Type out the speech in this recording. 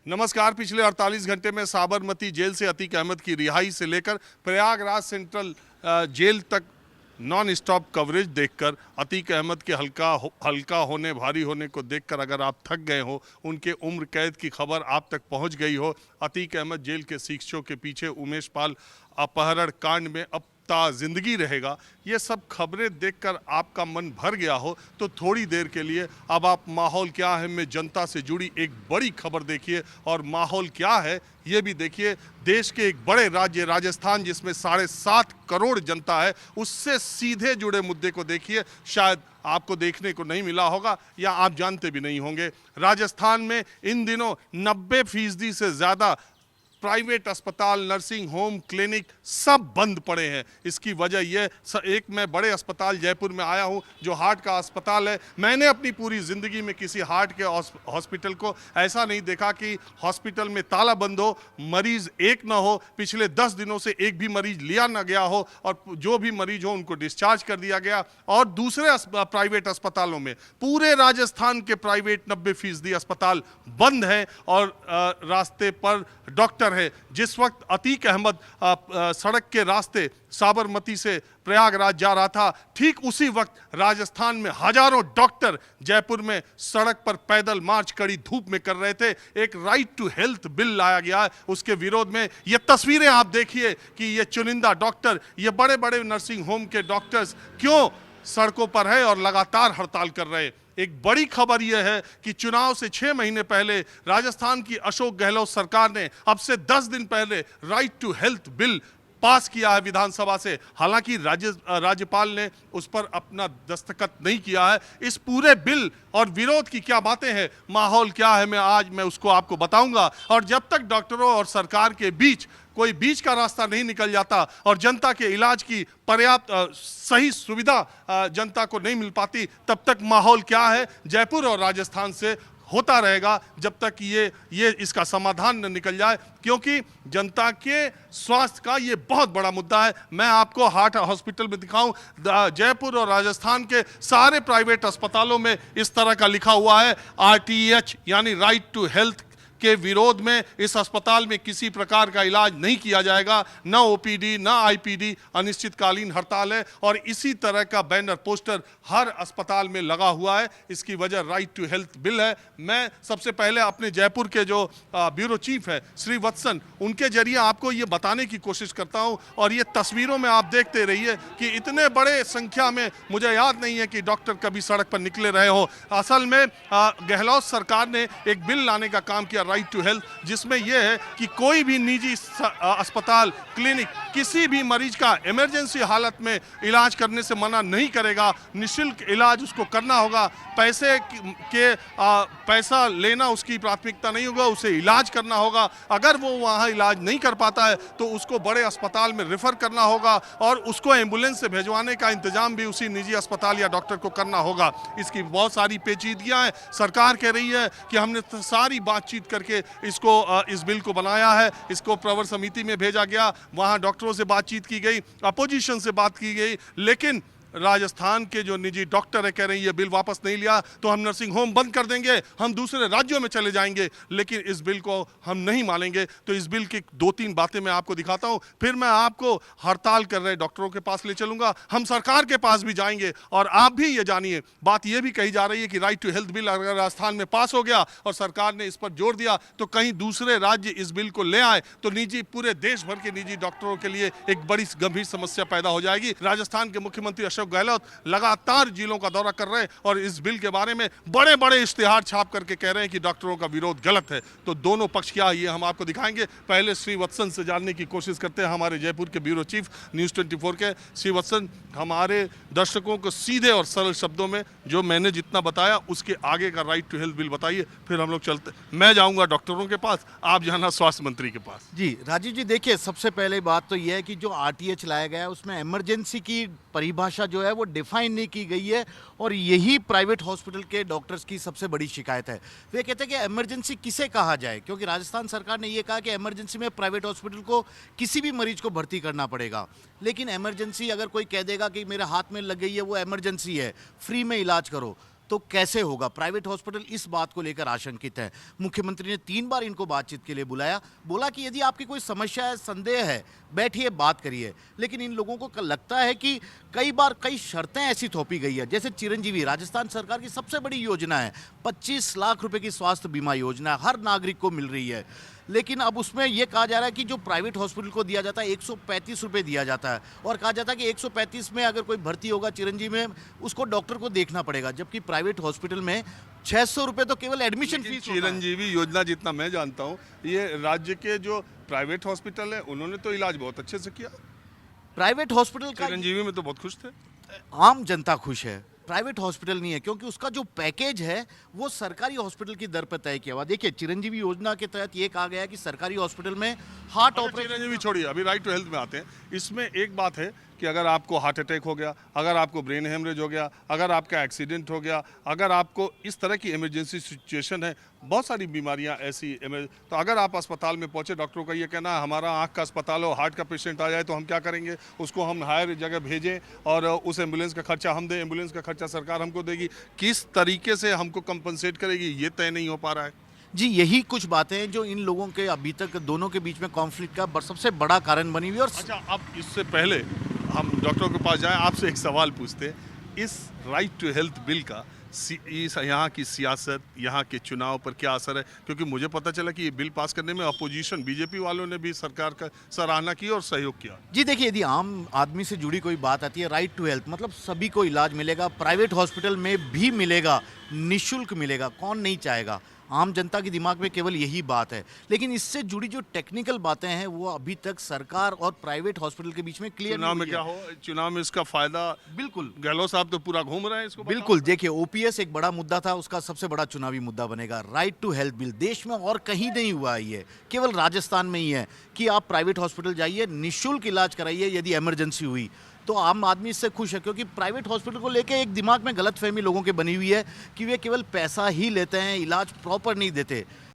नमस्कार। पिछले 48 घंटे में साबरमती जेल से अतीक अहमद की रिहाई से लेकर प्रयागराज सेंट्रल जेल तक नॉन स्टॉप कवरेज देखकर अतीक अहमद के हल्का होने भारी होने को देखकर अगर आप थक गए हो, उनके उम्र कैद की खबर आप तक पहुंच गई हो, अतीक अहमद जेल के शिक्षकों के पीछे उमेश पाल अपहरण कांड में अब जिंदगी रहेगा, ये सब खबरें देखकर आपका मन भर गया हो तो थोड़ी देर के लिए अब आप माहौल क्या है में जनता से जुड़ी एक बड़ी खबर देखिए। और माहौल क्या है ये भी देखिए। देश के एक बड़े राज्य राजस्थान, जिसमें 7.5 करोड़ जनता है, उससे सीधे जुड़े मुद्दे को देखिए। शायद आपको देखने को नहीं मिला होगा या आप जानते भी नहीं होंगे। राजस्थान में इन दिनों 90% से ज़्यादा प्राइवेट अस्पताल, नर्सिंग होम, क्लिनिक सब बंद पड़े हैं। इसकी वजह यह, एक मैं बड़े अस्पताल जयपुर में आया हूं जो हार्ट का अस्पताल है। मैंने अपनी पूरी ज़िंदगी में किसी हार्ट के हॉस्पिटल को ऐसा नहीं देखा कि हॉस्पिटल में ताला बंद हो, मरीज़ एक ना हो, पिछले 10 दिनों से एक भी मरीज लिया ना गया हो और जो भी मरीज हो उनको डिस्चार्ज कर दिया गया। और दूसरे प्राइवेट अस्पतालों में पूरे राजस्थान के प्राइवेट 90% अस्पताल बंद हैं और रास्ते पर डॉक्टर है। जिस वक्त अतीक अहमद सड़क के रास्ते साबरमती से प्रयागराज जा रहा था, ठीक उसी वक्त राजस्थान में हजारों डॉक्टर जयपुर में सड़क पर पैदल मार्च कड़ी धूप में कर रहे थे। एक राइट टू हेल्थ बिल लाया गया है, उसके विरोध में ये तस्वीरें आप देखिए कि ये चुनिंदा डॉक्टर, ये बड़े बड़े नर्सिंग होम के डॉक्टर्स क्यों सड़कों पर है और लगातार हड़ताल कर रहे हैं। एक बड़ी खबर यह है कि चुनाव से 6 महीने पहले राजस्थान की अशोक गहलोत सरकार ने अब से 10 दिन पहले right to health bill pass किया है विधानसभा से। हालांकि राज्यपाल ने उस पर अपना दस्तखत नहीं किया है। इस पूरे बिल और विरोध की क्या बातें हैं, माहौल क्या है, मैं उसको आपको बताऊंगा। और जब तक डॉक्टरों और सरकार के बीच कोई बीच का रास्ता नहीं निकल जाता और जनता के इलाज की पर्याप्त सही सुविधा जनता को नहीं मिल पाती, तब तक माहौल क्या है जयपुर और राजस्थान से होता रहेगा जब तक ये इसका समाधान न निकल जाए। क्योंकि जनता के स्वास्थ्य का ये बहुत बड़ा मुद्दा है। मैं आपको हार्ट हॉस्पिटल में दिखाऊं, जयपुर और राजस्थान के सारे प्राइवेट अस्पतालों में इस तरह का लिखा हुआ है, RTH यानी राइट टू हेल्थ के विरोध में इस अस्पताल में किसी प्रकार का इलाज नहीं किया जाएगा। न OPD न IPD, अनिश्चितकालीन हड़ताल है। और इसी तरह का बैनर पोस्टर हर अस्पताल में लगा हुआ है। इसकी वजह राइट टू हेल्थ बिल है। मैं सबसे पहले अपने जयपुर के जो ब्यूरो चीफ है श्री वत्सन, उनके जरिए आपको ये बताने की कोशिश करता हूँ। और ये तस्वीरों में आप देखते रहिए कि इतने बड़े संख्या में, मुझे याद नहीं है कि डॉक्टर कभी सड़क पर निकले रहे हो। असल में गहलोत सरकार ने एक बिल लाने का काम किया राइट टू हेल्थ, जिसमें यह है कि कोई भी निजी अस्पताल, क्लिनिक किसी भी मरीज का इमरजेंसी हालत में इलाज करने से मना नहीं करेगा। निःशुल्क इलाज उसको करना होगा। पैसा लेना उसकी प्राथमिकता नहीं होगा, उसे इलाज करना होगा। अगर वो वहाँ इलाज नहीं कर पाता है तो उसको बड़े अस्पताल में रेफर करना होगा और उसको एम्बुलेंस से भेजवाने का इंतजाम भी उसी निजी अस्पताल या डॉक्टर को करना होगा। इसकी बहुत सारी पेचीदगियाँ हैं। सरकार कह रही है कि हमने सारी बातचीत करके इस बिल को बनाया है। इसको प्रवर समिति में भेजा गया, वहाँ डॉक्टरों से बातचीत की गई, अपोजिशन से बात की गई, लेकिन राजस्थान के जो निजी डॉक्टर है कह रहे हैं ये बिल वापस नहीं लिया तो हम नर्सिंग होम बंद कर देंगे, हम दूसरे राज्यों में चले जाएंगे, लेकिन इस बिल को हम नहीं मानेंगे। तो इस बिल की 2-3 बातें मैं आपको दिखाता हूं, फिर मैं आपको हड़ताल कर रहे डॉक्टरों के पास ले चलूंगा। हम सरकार के पास भी जाएंगे और आप भी ये जानिए। बात यह भी कही जा रही है कि राइट टू हेल्थ बिल अगर राजस्थान में पास हो गया और सरकार ने इस पर जोर दिया तो कहीं दूसरे राज्य इस बिल को ले आए तो पूरे देश भर के निजी डॉक्टरों के लिए एक बड़ी गंभीर समस्या पैदा हो जाएगी। राजस्थान के मुख्यमंत्री अशोक गहलोत लगातार जिलों का दौरा कर रहे हैं और इस बिल के बारे में बड़े बड़े इश्तिहार छाप करके कह रहे हैं कि डॉक्टरों का विरोध गलत है। तो दोनों पक्ष क्या है ये हम आपको दिखाएंगे। पहले श्री वत्सन से जानने की कोशिश करते हैं, हमारे जयपुर के ब्यूरो चीफ न्यूज़ 24 के। श्री वत्सन, हमारे दर्शकों को सीधे और सरल शब्दों में जो मैंने जितना बताया उसके आगे का राइट टू हेल्थ बिल बताइए, फिर हम लोग चलते। मैं जाऊंगा डॉक्टरों के पास, आप जाना स्वास्थ्य मंत्री के पास। जी राजीव जी, देखिए सबसे पहले बात तो यह है कि जो RTH लाया गया है उसमें इमरजेंसी की परिभाषा जो है वो डिफाइन नहीं की गई है और यही प्राइवेट हॉस्पिटल के डॉक्टर्स की सबसे बड़ी शिकायत है। वे कहते हैं कि इमरजेंसी किसे कहा जाए, क्योंकि राजस्थान सरकार ने ये कहा कि इमरजेंसी में प्राइवेट हॉस्पिटल को किसी भी मरीज को भर्ती करना पड़ेगा। लेकिन इमरजेंसी अगर कोई कह देगा कि मेरे हाथ में लग गई है, वो इमरजेंसी है, फ्री में इलाज करो, तो कैसे होगा? प्राइवेट हॉस्पिटल इस बात को लेकर आशंकित है। मुख्यमंत्री ने 3 बार इनको बातचीत के लिए बुलाया, बोला कि यदि आपकी कोई समस्या है, संदेह है, बैठिए बात करिए। लेकिन इन लोगों को लगता है कि कई बार कई शर्तें ऐसी थोपी गई है, जैसे चिरंजीवी राजस्थान सरकार की सबसे बड़ी योजना है, 25 लाख रुपए की स्वास्थ्य बीमा योजना हर नागरिक को मिल रही है। लेकिन अब उसमें यह कहा जा रहा है कि जो प्राइवेट हॉस्पिटल को दिया जाता है 135 रुपए दिया जाता है, और कहा जाता है कि 135 में अगर कोई भर्ती होगा चिरंजीवी में, उसको डॉक्टर को देखना पड़ेगा, जबकि प्राइवेट हॉस्पिटल में 600 रुपए तो केवल एडमिशन फीस होता है। चिरंजीवी योजना जितना मैं जानता हूँ, ये राज्य के जो प्राइवेट हॉस्पिटल है उन्होंने तो इलाज बहुत अच्छे से किया। प्राइवेट हॉस्पिटल का चिरंजीवी में तो बहुत खुश थे। आम जनता खुश है, प्राइवेट हॉस्पिटल नहीं है, क्योंकि उसका जो पैकेज है वो सरकारी हॉस्पिटल की दर पर तय किया हुआ। देखिए, चिरंजीवी योजना के तहत ये कहा गया है कि सरकारी हॉस्पिटल में हार्ट ऑपरेशन। चिरंजीवी छोड़िए, अभी राइट टू हेल्थ में आते हैं। इसमें एक बात है कि अगर आपको हार्ट अटैक हो गया, अगर आपको ब्रेन हेमरेज हो गया, अगर आपका एक्सीडेंट हो गया, अगर आपको इस तरह की इमरजेंसी सिचुएशन है, बहुत सारी बीमारियां ऐसी तो अगर आप अस्पताल में पहुंचे, डॉक्टरों का ये कहना है हमारा आंख का अस्पताल हो, हार्ट का पेशेंट आ जाए तो हम क्या करेंगे, उसको हम हायर जगह भेजें और उस एम्बुलेंस का खर्चा हम दें, एम्बुलेंस का खर्चा सरकार हमको देगी, किस तरीके से हमको कंपनसेट करेगी, ये तय नहीं हो पा रहा है। जी, यही कुछ बातें हैं जो इन लोगों के अभी तक दोनों के बीच में कॉन्फ्लिक्ट का सबसे बड़ा कारण बनी हुई है। और अच्छा, अब इससे पहले हम डॉक्टरों के पास जाएं, आपसे एक सवाल पूछते हैं। इस राइट टू हेल्थ बिल का इस यहाँ की सियासत, यहाँ के चुनाव पर क्या असर है? क्योंकि मुझे पता चला कि ये बिल पास करने में अपोजिशन बीजेपी वालों ने भी सरकार का सराहना की और सहयोग किया। जी देखिए, यदि आम आदमी से जुड़ी कोई बात आती है, राइट टू हेल्थ मतलब सभी को इलाज मिलेगा, प्राइवेट हॉस्पिटल में भी मिलेगा, निःशुल्क मिलेगा, कौन नहीं चाहेगा? आम जनता के दिमाग में केवल यही बात है। लेकिन इससे जुड़ी जो टेक्निकल बातें हैं वो अभी तक सरकार और प्राइवेट हॉस्पिटल के बीच में क्लियर नहीं चुनाव में हुई क्या है। हो, चुनाव में इसका फायदा बिल्कुल गहलोत साहब तो पूरा घूम रहे हैं इसको। बिल्कुल, देखिए, ओपीएस एक बड़ा मुद्दा था, उसका सबसे बड़ा चुनावी मुद्दा बनेगा। राइट टू हेल्थ बिल देश में और कहीं नहीं हुआ है, ये केवल राजस्थान में ही है कि आप प्राइवेट हॉस्पिटल जाइए, निःशुल्क इलाज कराइए, यदि इमरजेंसी हुई तो आम आदमी इससे खुश है। क्योंकि प्राइवेट हॉस्पिटल को लेके एक दिमाग में गलतफहमी लोगों के बनी हुई है कि वे केवल पैसा ही लेते हैं, इलाज प्रॉपर नहीं देते।